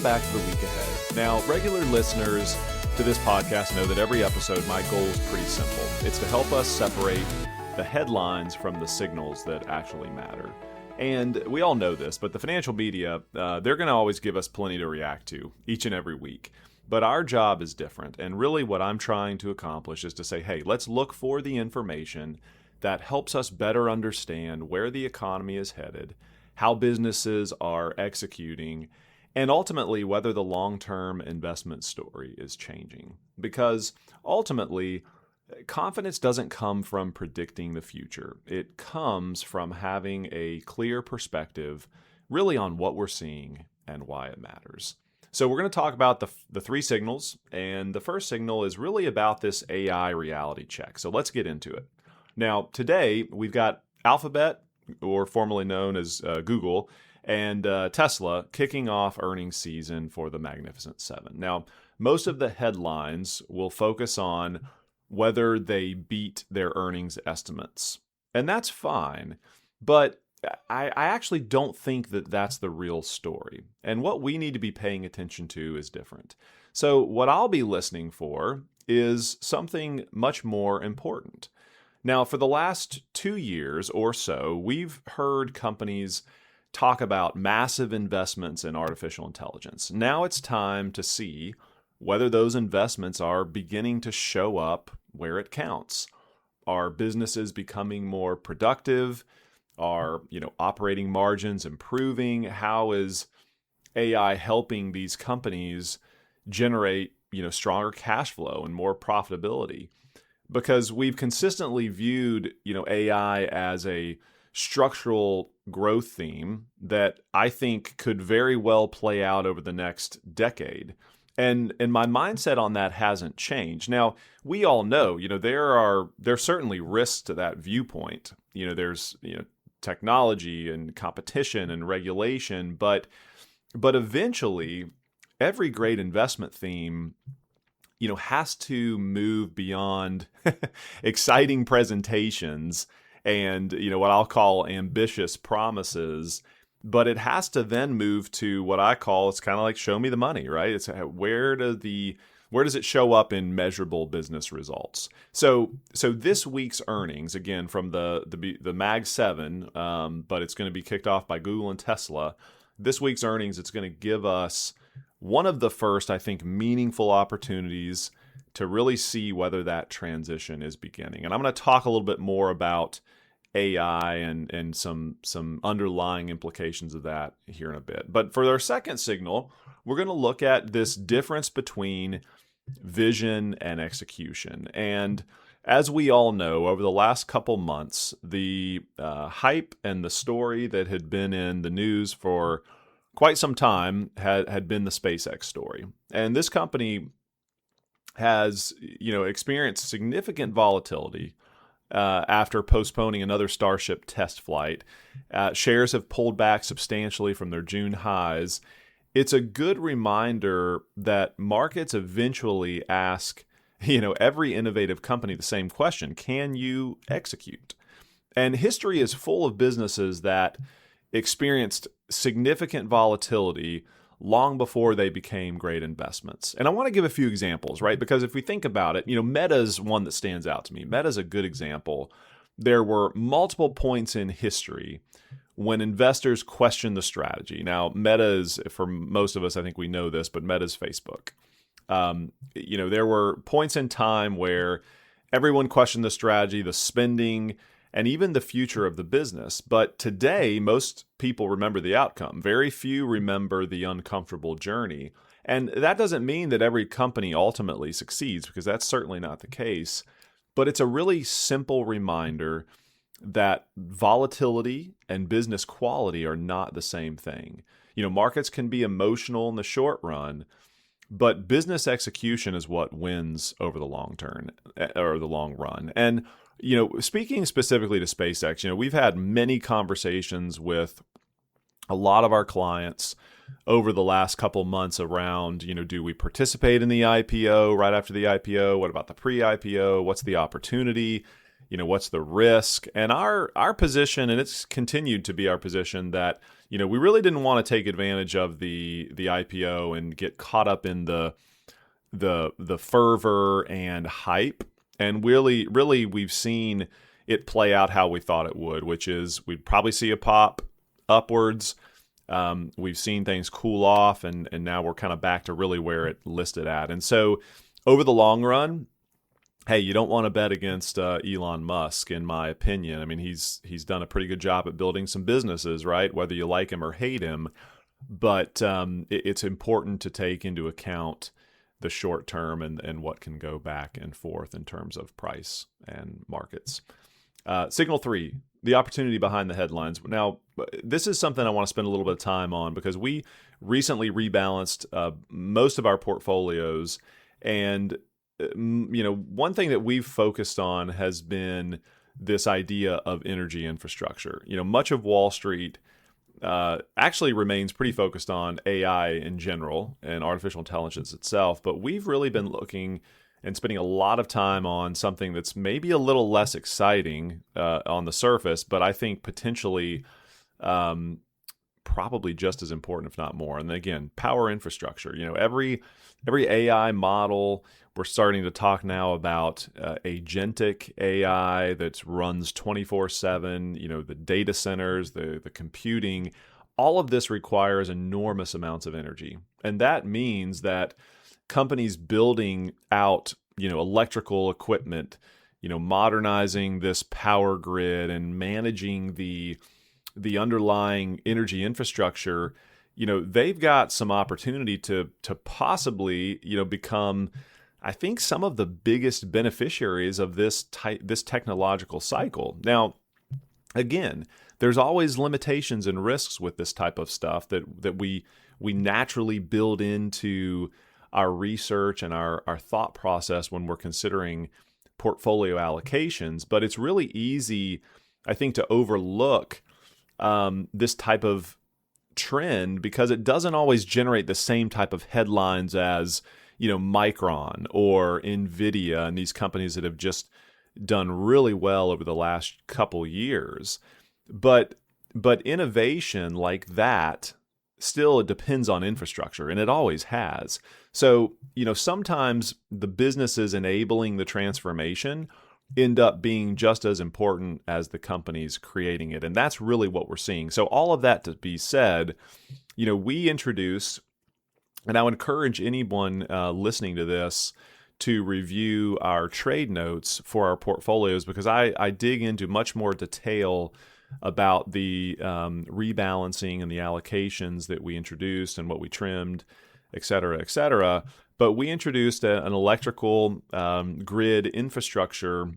welcome back to The Week Ahead. Now, regular listeners to this podcast know that every episode, my goal is pretty simple. It's to help us separate the headlines from the signals that actually matter. And we all know this, but the financial media, they're going to always give us plenty to react to each and every week. But our job is different. And really what I'm trying to accomplish is to say, hey, let's look for the information that helps us better understand where the economy is headed, how businesses are executing, and ultimately whether the long-term investment story is changing. Because ultimately, confidence doesn't come from predicting the future. It comes from having a clear perspective really on what we're seeing and why it matters. So we're going to talk about the three signals, and the first signal is really about this AI reality check. So let's get into it. Now, today we've got Alphabet, or formerly known as Google, and Tesla kicking off earnings season for the Magnificent Seven. Now, most of the headlines will focus on whether they beat their earnings estimates. And that's fine, but I actually don't think that that's the real story. And what we need to be paying attention to is different. So what I'll be listening for is something much more important. Now, for the last 2 years or so, we've heard companies talk about massive investments in artificial intelligence. Now it's time to see whether those investments are beginning to show up where it counts. Are businesses becoming more productive? Are, operating margins improving? How is AI helping these companies generate, stronger cash flow and more profitability? Because we've consistently viewed, AI as a structural growth theme that I think could very well play out over the next decade. And my mindset on that hasn't changed. Now, we all know, there's certainly risks to that viewpoint. There's, technology and competition and regulation, but eventually every great investment theme has to move beyond exciting presentations and, what I'll call ambitious promises, but it has to then move to what I call, it's kind of like show me the money, right? It's where does it show up in measurable business results? So this week's earnings, again, from the Mag 7, but it's going to be kicked off by Google and Tesla. This week's earnings, it's going to give us one of the first, I think, meaningful opportunities to really see whether that transition is beginning. And I'm going to talk a little bit more about AI and some underlying implications of that here in a bit. But for our second signal, we're going to look at this difference between vision and execution. And as we all know, over the last couple months, the hype and the story that had been in the news for quite some time had been the SpaceX story. And this company has, experienced significant volatility after postponing another Starship test flight. Shares have pulled back substantially from their June highs. It's a good reminder that markets eventually ask, every innovative company the same question: can you execute? And history is full of businesses that experienced significant volatility long before they became great investments. And I want to give a few examples, right? Because if we think about it, Meta is one that stands out to me. Meta is a good example. There were multiple points in history when investors questioned the strategy. Now, Meta is, for most of us, I think we know this, but Meta is Facebook. There were points in time where everyone questioned the strategy, the spending, and even the future of the business. But today, most people remember the outcome. Very few remember the uncomfortable journey. And that doesn't mean that every company ultimately succeeds, because that's certainly not the case. But it's a really simple reminder that volatility and business quality are not the same thing. Markets can be emotional in the short run, but business execution is what wins over the long term or the long run. And speaking specifically to SpaceX, we've had many conversations with a lot of our clients over the last couple months around, do we participate in the IPO right after the IPO? What about the pre-IPO? What's the opportunity? what's the risk? And our position, and it's continued to be our position, that we really didn't want to take advantage of the IPO and get caught up in the fervor and hype. And really we've seen it play out how we thought it would, which is we'd probably see a pop upwards. We've seen things cool off, and now we're kind of back to really where it listed at. And so over the long run, hey, you don't want to bet against Elon Musk, in my opinion. I mean, he's done a pretty good job at building some businesses, right? Whether you like him or hate him. But it's important to take into account the short term and what can go back and forth in terms of price and markets. Signal 3, the opportunity behind the headlines. Now, this is something I want to spend a little bit of time on because we recently rebalanced most of our portfolios. And, one thing that we've focused on has been this idea of energy infrastructure. Much of Wall Street actually remains pretty focused on AI in general and artificial intelligence itself, but we've really been looking and spending a lot of time on something that's maybe a little less exciting on the surface, but I think potentially probably just as important, if not more. And again, power infrastructure. Every AI model, we're starting to talk now about agentic AI that runs 24/7. The data centers, the computing, all of this requires enormous amounts of energy, and that means that companies building out, electrical equipment, modernizing this power grid and managing the underlying energy infrastructure, they've got some opportunity to possibly, become, I think, some of the biggest beneficiaries of this technological cycle. Now, again, there's always limitations and risks with this type of stuff that we naturally build into our research and our thought process when we're considering portfolio allocations. But it's really easy, I think, to overlook this type of trend because it doesn't always generate the same type of headlines as, Micron or NVIDIA and these companies that have just done really well over the last couple years. But innovation like that still, it depends on infrastructure, and it always has. So, sometimes the businesses enabling the transformation end up being just as important as the companies creating it. And that's really what we're seeing. So all of that to be said, we introduce, and I would encourage anyone listening to this to review our trade notes for our portfolios, because I dig into much more detail about the rebalancing and the allocations that we introduced and what we trimmed, et cetera, et cetera. But we introduced an electrical grid infrastructure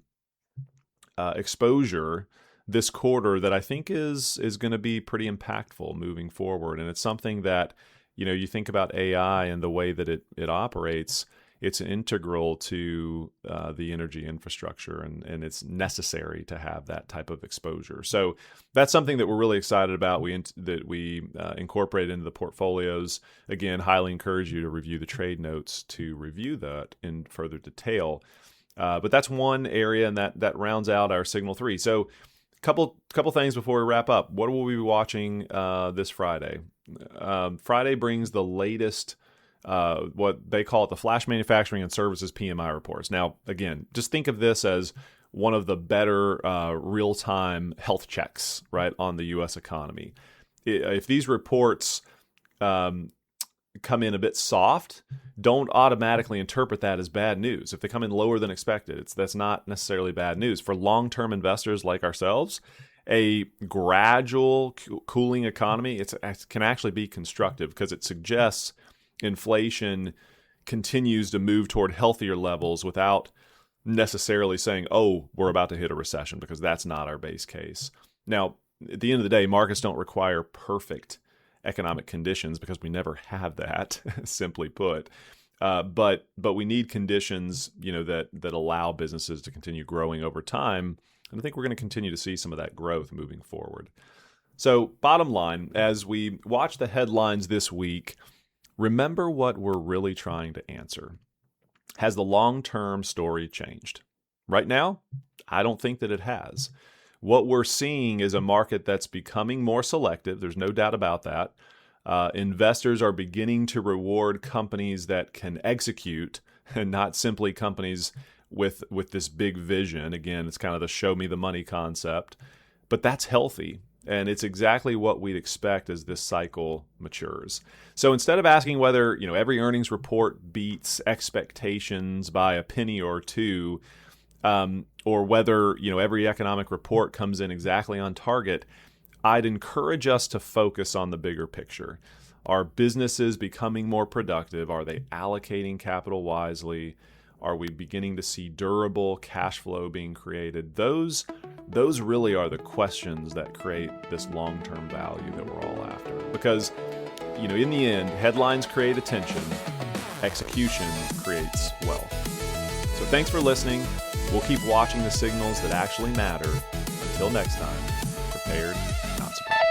exposure this quarter that I think is going to be pretty impactful moving forward. And it's something that, you think about AI and the way that it operates, it's integral to the energy infrastructure, and it's necessary to have that type of exposure. So that's something that we're really excited about. We incorporate into the portfolios. Again, highly encourage you to review the trade notes to review that in further detail. But that's one area, and that rounds out our Signal 3. So couple things before we wrap up. What will we be watching this Friday? Friday brings the latest, what they call it, the Flash Manufacturing and Services PMI reports. Now, again, just think of this as one of the better real-time health checks, right, on the U.S. economy. If these reports come in a bit soft, don't automatically interpret that as bad news. If they come in lower than expected, that's not necessarily bad news. For long-term investors like ourselves, a gradual cooling economy, it can actually be constructive because it suggests inflation continues to move toward healthier levels without necessarily saying, oh, we're about to hit a recession, because that's not our base case. Now, at the end of the day, markets don't require perfect economic conditions because we never have that, simply put. But we need conditions, that allow businesses to continue growing over time. And I think we're going to continue to see some of that growth moving forward. So bottom line, as we watch the headlines this week, remember what we're really trying to answer. Has the long-term story changed? Right now, I don't think that it has. What we're seeing is a market that's becoming more selective. There's no doubt about that. Investors are beginning to reward companies that can execute and not simply companies with this big vision. Again, it's kind of the show me the money concept, but that's healthy. And it's exactly what we'd expect as this cycle matures. So instead of asking whether, every earnings report beats expectations by a penny or two, or whether, every economic report comes in exactly on target, I'd encourage us to focus on the bigger picture. Are businesses becoming more productive? Are they allocating capital wisely? Are we beginning to see durable cash flow being created? Those really are the questions that create this long-term value that we're all after. Because, in the end, headlines create attention, execution creates wealth. So thanks for listening. We'll keep watching the signals that actually matter. Until next time, prepared, not surprised.